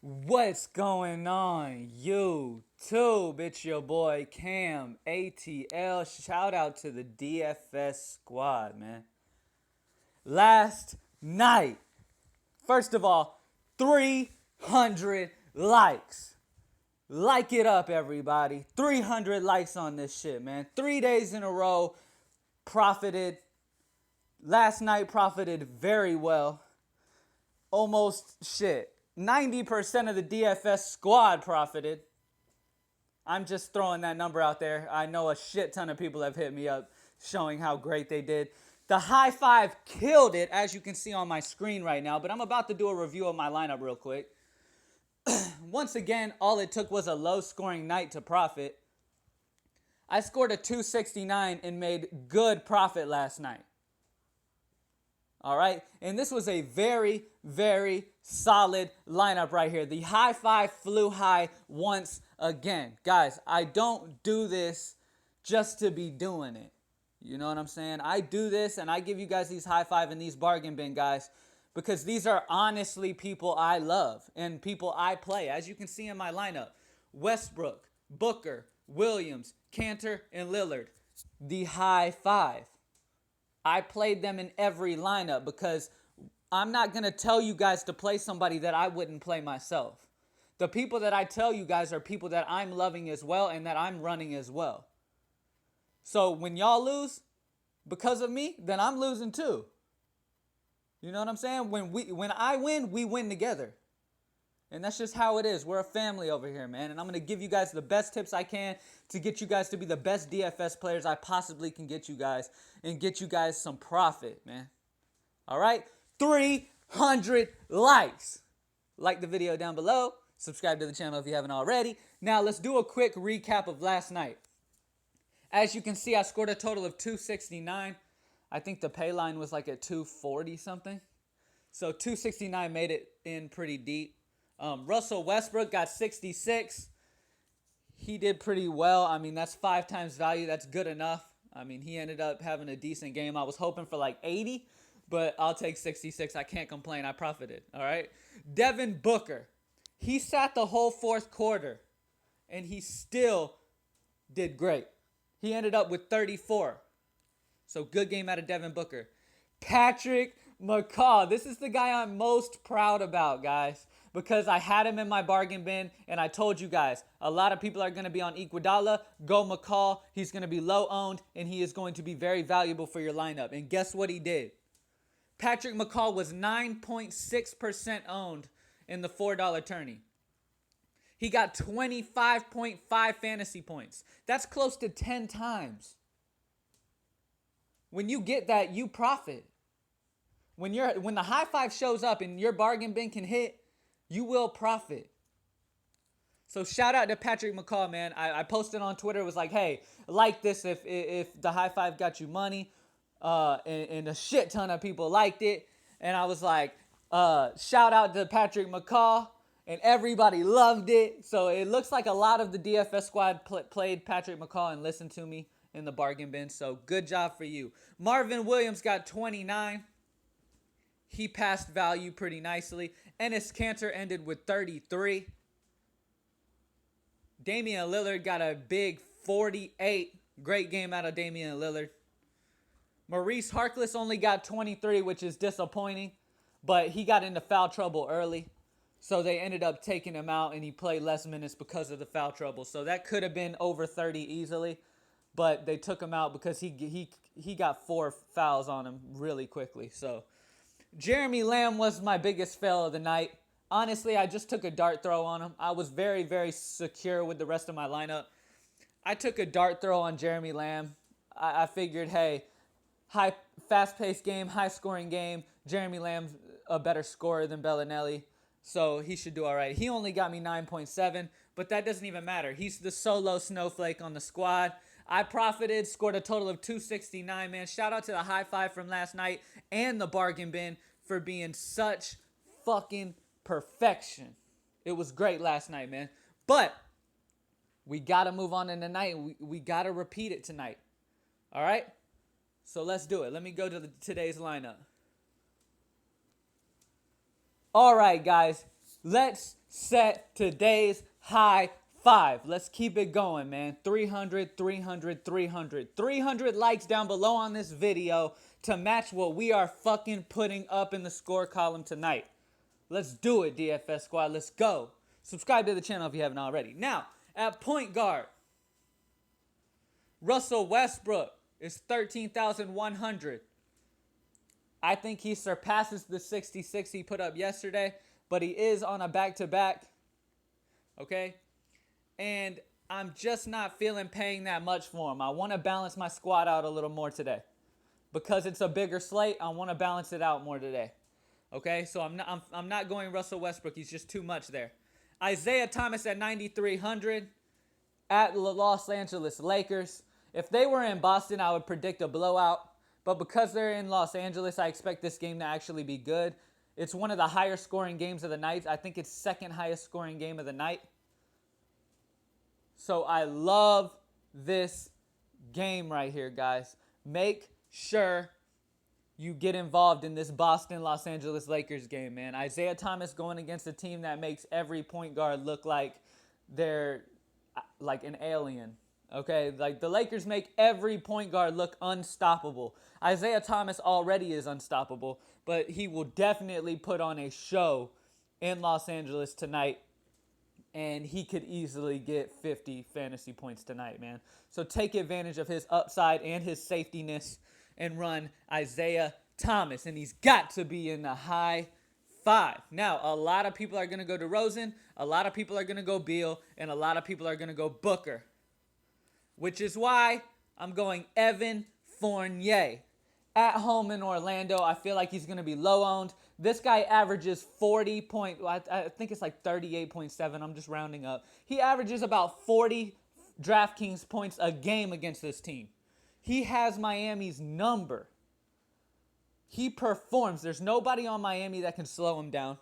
What's going on, YouTube? It's your boy Cam ATL. Shout out to the DFS squad, man. Last night, first of all, 300 likes. Like it up, everybody. 300 likes on this shit, man. 3 days in a row, profited. Last night, profited very well. Almost shit. 90% of the DFS squad profited. I'm just throwing that number out there. I know a shit ton of people have hit me up showing how great they did. The high five killed it, as you can see on my screen right now, but I'm about to do a review of my lineup real quick. Once again, all it took was a low scoring night to profit. I scored a 269 and made good profit last night. All right, and this was a very, very solid lineup right here. The high five flew high once again. Guys, I don't do this just to be doing it. You know what I'm saying? I do this and I give you guys these high five and these bargain bin guys because these are honestly people I love and people I play. As you can see in my lineup, Westbrook, Booker, Williams, Cantor, and Lillard. The high five. I played them in every lineup because I'm not going to tell you guys to play somebody that I wouldn't play myself. The people that I tell you guys are people that I'm loving as well and that I'm running as well. So when y'all lose because of me, then I'm losing too. You know what I'm saying? When I win, we win together. And that's just how it is. We're a family over here, man. And I'm going to give you guys the best tips I can to get you guys to be the best DFS players I possibly can get you guys and get you guys some profit, man. All right? 300 likes. Like the video down below. Subscribe to the channel if you haven't already. Now, let's do a quick recap of last night. As you can see, I scored a total of 269. I think the pay line was like at 240 something. So 269 made it in pretty deep. Russell Westbrook got 66. He did pretty well. I mean, that's 5 times value. That's good enough. I mean, he ended up having a decent game. I was hoping for like 80, but I'll take 66. I can't complain. I profited. All right. Devin Booker. He sat the whole fourth quarter, and he still did great. He ended up with 34. So good game out of Devin Booker. Patrick McCaw. This is the guy I'm most proud about, guys, because I had him in my bargain bin, and I told you guys, a lot of people are going to be on Iguodala. Go McCaw. He's going to be low owned, and he is going to be very valuable for your lineup. And guess what he did? Patrick McCaw was 9.6% owned in the $4 tourney. He got 25.5 fantasy points. That's close to 10 times. When you get that, you profit. When the high five shows up and your bargain bin can hit, you will profit. So shout out to Patrick McCaw, man. I posted on Twitter. It was like, hey, like this if the high five got you money. And a shit ton of people liked it. And I was like, shout out to Patrick McCaw. And everybody loved it. So it looks like a lot of the DFS squad played Patrick McCaw and listened to me in the bargain bin. So good job for you. Marvin Williams got 29. He passed value pretty nicely. Enes Kanter ended with 33. Damian Lillard got a big 48. Great game out of Damian Lillard. Maurice Harkless only got 23, which is disappointing. But he got into foul trouble early. So they ended up taking him out, and he played less minutes because of the foul trouble. So that could have been over 30 easily. But they took him out because he got 4 fouls on him really quickly. So Jeremy Lamb was my biggest fail of the night. Honestly, I just took a dart throw on him. I was very, very secure with the rest of my lineup. I took a dart throw on Jeremy Lamb. I figured, hey, fast-paced game, high-scoring game. Jeremy Lamb's a better scorer than Bellinelli, so he should do all right. He only got me 9.7, but that doesn't even matter. He's the solo snowflake on the squad. I profited, scored a total of 269, man. Shout out to the high five from last night and the bargain bin for being such fucking perfection. It was great last night, man. But we got to move on in the night. We got to repeat it tonight. All right? So let's do it. Let me go to today's lineup. All right, guys. Let's set today's high five. Let's keep it going, man. 300, 300, 300. 300 likes down below on this video to match what we are fucking putting up in the score column tonight. Let's do it, DFS squad. Let's go. Subscribe to the channel if you haven't already. Now, at point guard, Russell Westbrook is 13,100. I think he surpasses the 66 he put up yesterday, but he is on a back-to-back, okay? And I'm just not feeling paying that much for him. I want to balance my squad out a little more today. Because it's a bigger slate, I want to balance it out more today. Okay, so I'm not going Russell Westbrook. He's just too much there. Isaiah Thomas at 9,300 at the Los Angeles Lakers. If they were in Boston, I would predict a blowout. But because they're in Los Angeles, I expect this game to actually be good. It's one of the higher scoring games of the night. I think it's second highest scoring game of the night. So I love this game right here, guys. Make sure you get involved in this Boston-Los Angeles Lakers game, man. Isaiah Thomas going against a team that makes every point guard look like they're like an alien. Okay, like the Lakers make every point guard look unstoppable. Isaiah Thomas already is unstoppable, but he will definitely put on a show in Los Angeles tonight, and he could easily get 50 fantasy points tonight, man. So take advantage of his upside and his safetyness and run Isaiah Thomas, and he's got to be in the high five. Now, a lot of people are going to go DeRozan, a lot of people are going to go Beal, and a lot of people are going to go Booker. Which is why I'm going Evan Fournier. At home in Orlando, I feel like he's going to be low owned. This guy averages 40 point, I think it's like 38.7. I'm just rounding up. He averages about 40 Draftkings points a game against this team. He has Miami's number. He performs. There's nobody on Miami that can slow him down.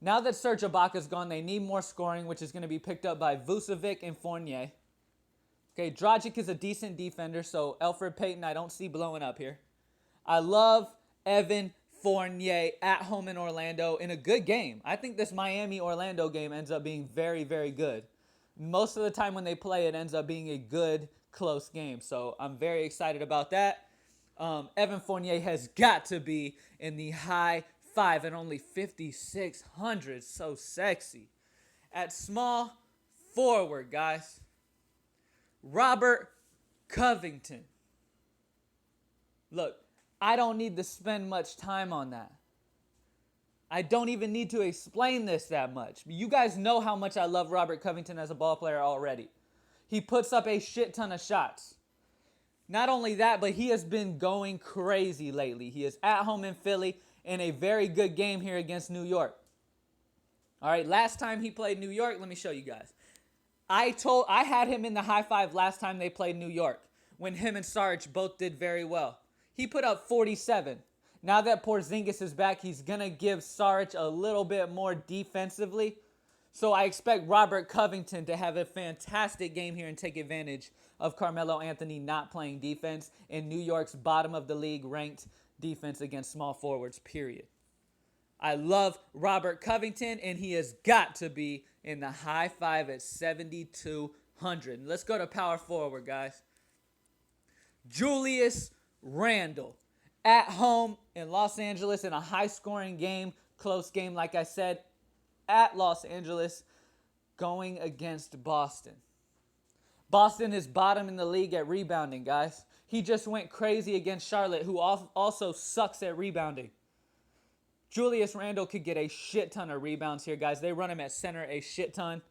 Now that Serge Ibaka's gone, they need more scoring, which is going to be picked up by Vucevic and Fournier. Okay, Dragic is a decent defender, so Elfrid Payton I don't see blowing up here. I love Evan Fournier at home in Orlando in a good game. I think this Miami-Orlando game ends up being very, very good. Most of the time when they play, it ends up being a good, close game. So I'm very excited about that. Evan Fournier has got to be in the high five at only 5,600. So sexy. At small forward, guys, Robert Covington. Look, I don't need to spend much time on that. I don't even need to explain this that much. You guys know how much I love Robert Covington as a ball player already. He puts up a shit ton of shots. Not only that, but he has been going crazy lately. He is at home in Philly in a very good game here against New York. All right, last time he played New York, let me show you guys. I had him in the high five last time they played New York when him and Sarge both did very well. He put up 47. Now that Porzingis is back, he's going to give Sarge a little bit more defensively. So I expect Robert Covington to have a fantastic game here and take advantage of Carmelo Anthony not playing defense in New York's bottom of the league ranked defense against small forwards, period. I love Robert Covington, and he has got to be in the high five at 7,200. Let's go to power forward, guys. Julius Randle at home in Los Angeles in a high-scoring game, close game, like I said, at Los Angeles, going against Boston. Boston is bottom in the league at rebounding, guys. He just went crazy against Charlotte, who also sucks at rebounding. Julius Randle could get a shit ton of rebounds here, guys. They run him at center a shit ton.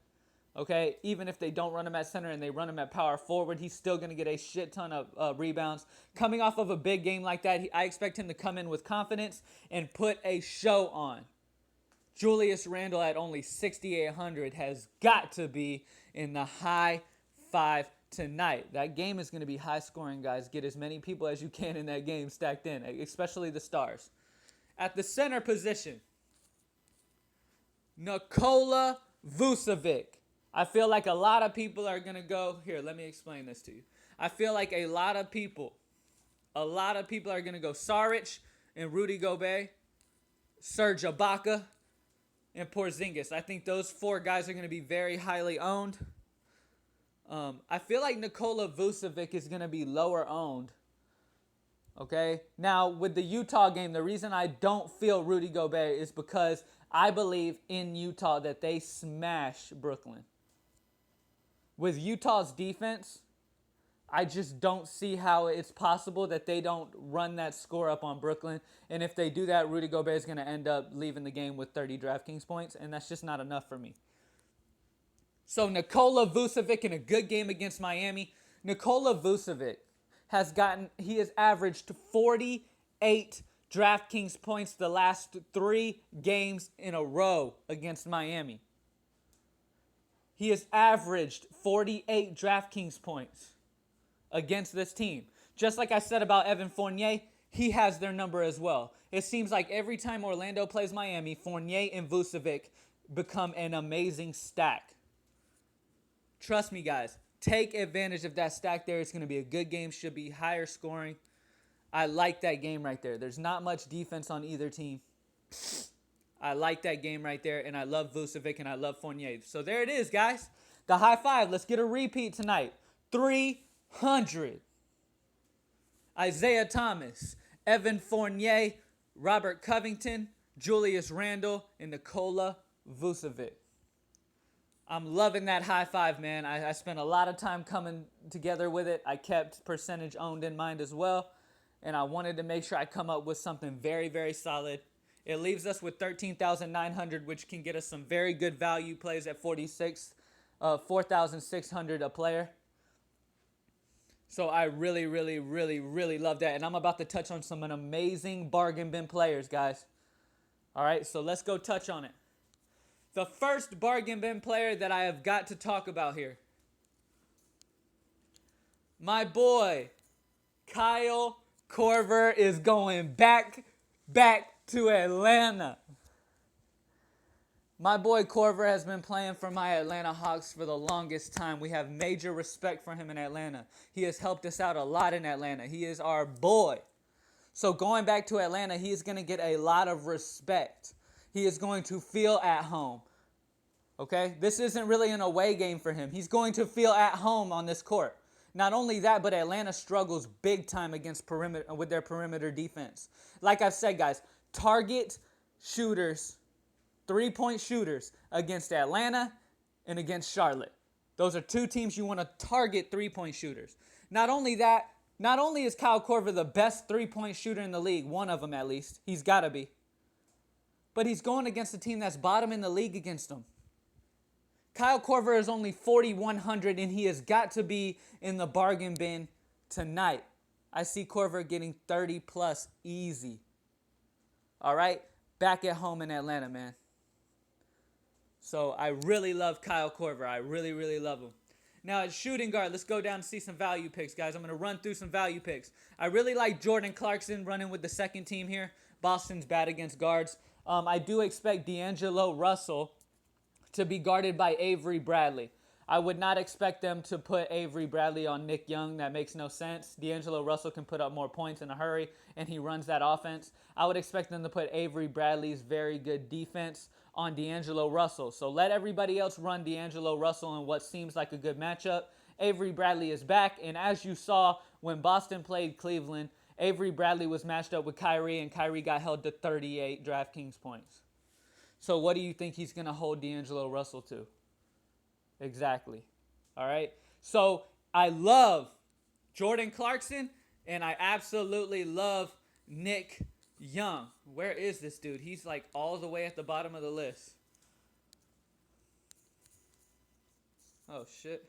Okay, even if they don't run him at center and they run him at power forward, he's still going to get a shit ton of rebounds. Coming off of a big game like that, I expect him to come in with confidence and put a show on. Julius Randle at only 6,800 has got to be in the high five tonight. That game is going to be high scoring, guys. Get as many people as you can in that game stacked in, especially the stars. At the center position, Nikola Vucevic. I feel like a lot of people are going to go, here, let me explain this to you. I feel like a lot of people are going to go Saric and Rudy Gobert, Serge Ibaka, and Porzingis. I think those four guys are going to be very highly owned. I feel like Nikola Vucevic is going to be lower owned. Okay. Now, with the Utah game, the reason I don't feel Rudy Gobert is because I believe in Utah that they smash Brooklyn. With Utah's defense, I just don't see how it's possible that they don't run that score up on Brooklyn. And if they do that, Rudy Gobert is going to end up leaving the game with 30 DraftKings points, and that's just not enough for me. So Nikola Vucevic in a good game against Miami. Nikola Vucevic he has averaged 48 DraftKings points the last 3 games in a row against Miami. He has averaged 48 DraftKings points against this team. Just like I said about Evan Fournier, he has their number as well. It seems like every time Orlando plays Miami, Fournier and Vucevic become an amazing stack. Trust me, guys. Take advantage of that stack there. It's going to be a good game. Should be higher scoring. I like that game right there. There's not much defense on either team. I like that game right there, and I love Vucevic, and I love Fournier. So there it is, guys. The high five. Let's get a repeat tonight. 300. Isaiah Thomas, Evan Fournier, Robert Covington, Julius Randle, and Nikola Vucevic. I'm loving that high five, man. I spent a lot of time coming together with it. I kept percentage owned in mind as well, and I wanted to make sure I come up with something very, very solid. It leaves us with 13,900, which can get us some very good value plays at 4,600 a player. So I really, really, really, really love that. And I'm about to touch on some amazing bargain bin players, guys. All right, so let's go touch on it. The first bargain bin player that I have got to talk about here. My boy, Kyle Korver is going back to Atlanta. My boy Korver has been playing for my Atlanta Hawks for the longest time. We have major respect for him in Atlanta. He has helped us out a lot in Atlanta. He is our boy. So going back to Atlanta, he is going to get a lot of respect. He is going to feel at home. Okay? This isn't really an away game for him. He's going to feel at home on this court. Not only that, but Atlanta struggles big time against with their perimeter defense. Like I've said, guys, target shooters, three-point shooters against Atlanta and against Charlotte. Those are two teams you want to target three-point shooters. Not only that, not only is Kyle Korver the best three-point shooter in the league, one of them at least, he's got to be, but he's going against a team that's bottom in the league against him. Kyle Korver is only 4,100, and he has got to be in the bargain bin tonight. I see Korver getting 30 plus easy. All right? Back at home in Atlanta, man. So I really love Kyle Korver. I really, really love him. Now at shooting guard, let's go down and see some value picks, guys. I'm going to run through some value picks. I really like Jordan Clarkson running with the second team here. Boston's bad against guards. I do expect D'Angelo Russell to be guarded by Avery Bradley. I would not expect them to put Avery Bradley on Nick Young. That makes no sense. D'Angelo Russell can put up more points in a hurry, and he runs that offense. I would expect them to put Avery Bradley's very good defense on D'Angelo Russell. So let everybody else run D'Angelo Russell in what seems like a good matchup. Avery Bradley is back, and as you saw when Boston played Cleveland, Avery Bradley was matched up with Kyrie, and Kyrie got held to 38 DraftKings points. So what do you think he's going to hold D'Angelo Russell to? Exactly. All right. So I love Jordan Clarkson, and I absolutely love Nick Young. Where is this dude? He's like all the way at the bottom of the list. Oh, shit.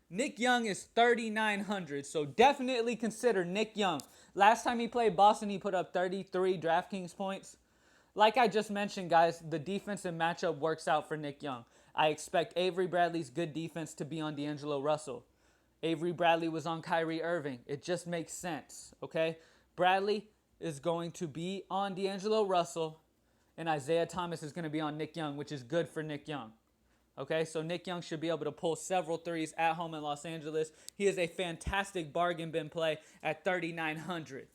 Nick Young is 3,900, so definitely consider Nick Young. Last time he played Boston, he put up 33 DraftKings points. Like I just mentioned, guys, the defensive matchup works out for Nick Young. I expect Avery Bradley's good defense to be on D'Angelo Russell. Avery Bradley was on Kyrie Irving. It just makes sense, okay? Bradley is going to be on D'Angelo Russell, and Isaiah Thomas is going to be on Nick Young, which is good for Nick Young. Okay, so Nick Young should be able to pull several threes at home in Los Angeles. He is a fantastic bargain bin play at 3,900.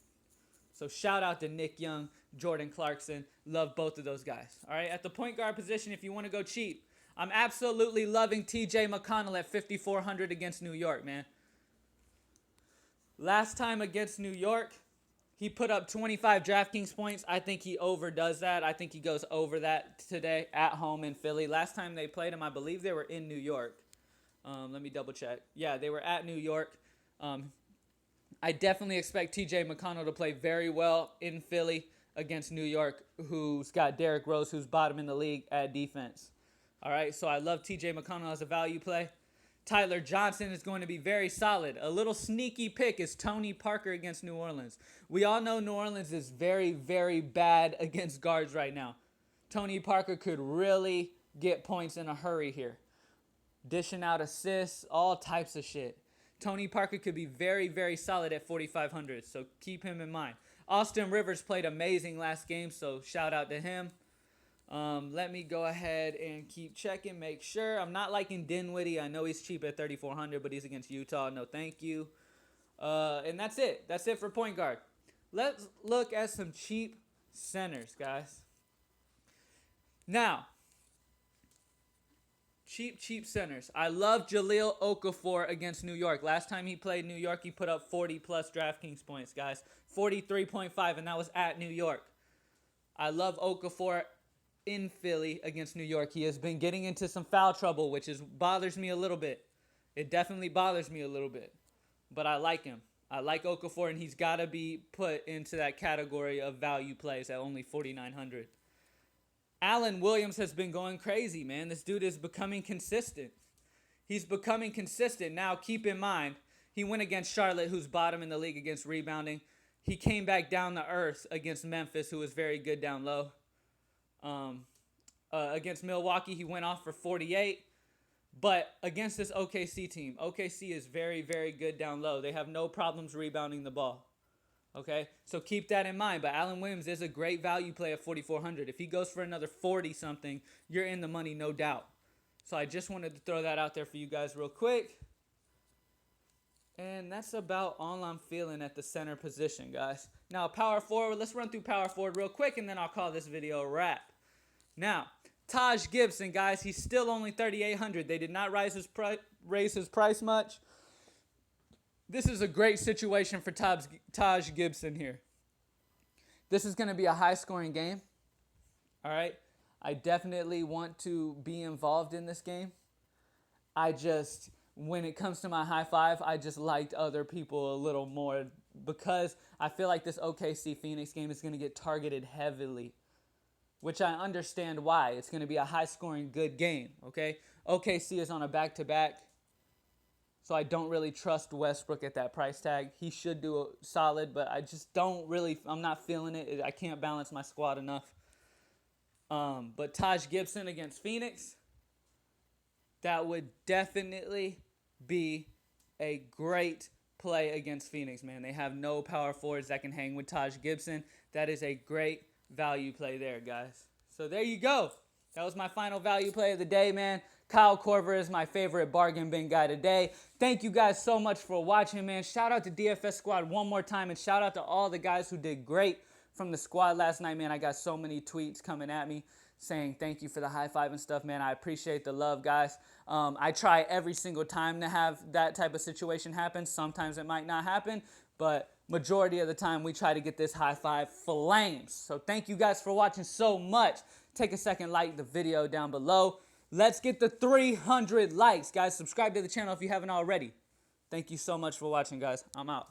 So shout out to Nick Young. Jordan Clarkson. Love both of those guys. All right, at the point guard position, if you want to go cheap, I'm absolutely loving TJ McConnell at 5,400 against New York, man. Last time against New York, he put up 25 DraftKings points. I think he overdoes that. I think he goes over that today at home in Philly. Last time they played him, I believe they were in New York. Let me double check. Yeah, they were at New York. I definitely expect TJ McConnell to play very well in Philly against New York, who's got Derrick Rose, who's bottom in the league at defense. All right, so I love TJ McConnell as a value play. Tyler Johnson is going to be very solid. A little sneaky pick is Tony Parker against New Orleans. We all know New Orleans is very, very bad against guards right now. Tony Parker could really get points in a hurry here. Dishing out assists, all types of shit. Tony Parker could be very, very solid at 4,500, so keep him in mind. Austin Rivers played amazing last game, so shout out to him. Let me go ahead and keep checking, make sure. I'm not liking Dinwiddie. I know he's cheap at 3,400, but he's against Utah. No, thank you. And that's it. That's it for point guard. Let's look at some cheap centers, guys. Now, cheap centers. I love Jahlil Okafor against New York. Last time he played New York, he put up 40-plus DraftKings points, guys. 43.5, and that was at New York. I love Okafor in Philly against New York. He has been getting into some foul trouble, which bothers me a little bit. It definitely bothers me a little bit. But I like him. I like Okafor, and he's got to be put into that category of value plays at only 4,900. Allen Williams has been going crazy, man. This dude is becoming consistent. He's becoming consistent. Now, keep in mind, he went against Charlotte, who's bottom in the league against rebounding. He came back down to earth against Memphis, who was very good down low. Against Milwaukee, he went off for 48. But against this OKC team, OKC is very, very good down low. They have no problems rebounding the ball. Okay, so keep that in mind. But Allen Williams is a great value play at 4,400. If he goes for another 40-something, you're in the money, no doubt. So I just wanted to throw that out there for you guys real quick. And that's about all I'm feeling at the center position, guys. Now, power forward. Let's run through power forward real quick, and then I'll call this video a wrap. Now, Taj Gibson, guys, he's still only 3,800. They did not raise his price much. This is a great situation for Taj Gibson here. This is going to be a high-scoring game. All right? I definitely want to be involved in this game. When it comes to my high five, I just liked other people a little more because I feel like this OKC Phoenix game is going to get targeted heavily, which I understand why. It's going to be a high-scoring, good game, okay? OKC is on a back-to-back, so I don't really trust Westbrook at that price tag. He should do a solid, but I'm not feeling it. I can't balance my squad enough. But Taj Gibson against Phoenix, that would definitely be a great play against Phoenix, man. They have no power forwards that can hang with Taj Gibson. That is a great value play there, guys. So there you go. That was my final value play of the day, man. Kyle Korver is my favorite bargain bin guy today. Thank you guys so much for watching, man. Shout out to DFS Squad one more time, and shout out to all the guys who did great from the squad last night, man. I got so many tweets coming at me saying thank you for the high five and stuff, man. I appreciate the love, guys. I try every single time to have that type of situation happen. Sometimes it might not happen, but majority of the time we try to get this high five flames. So thank you guys for watching so much. Take a second, like the video down below. Let's get the 300 likes, guys. Subscribe to the channel if you haven't already. Thank you so much for watching, guys. I'm out.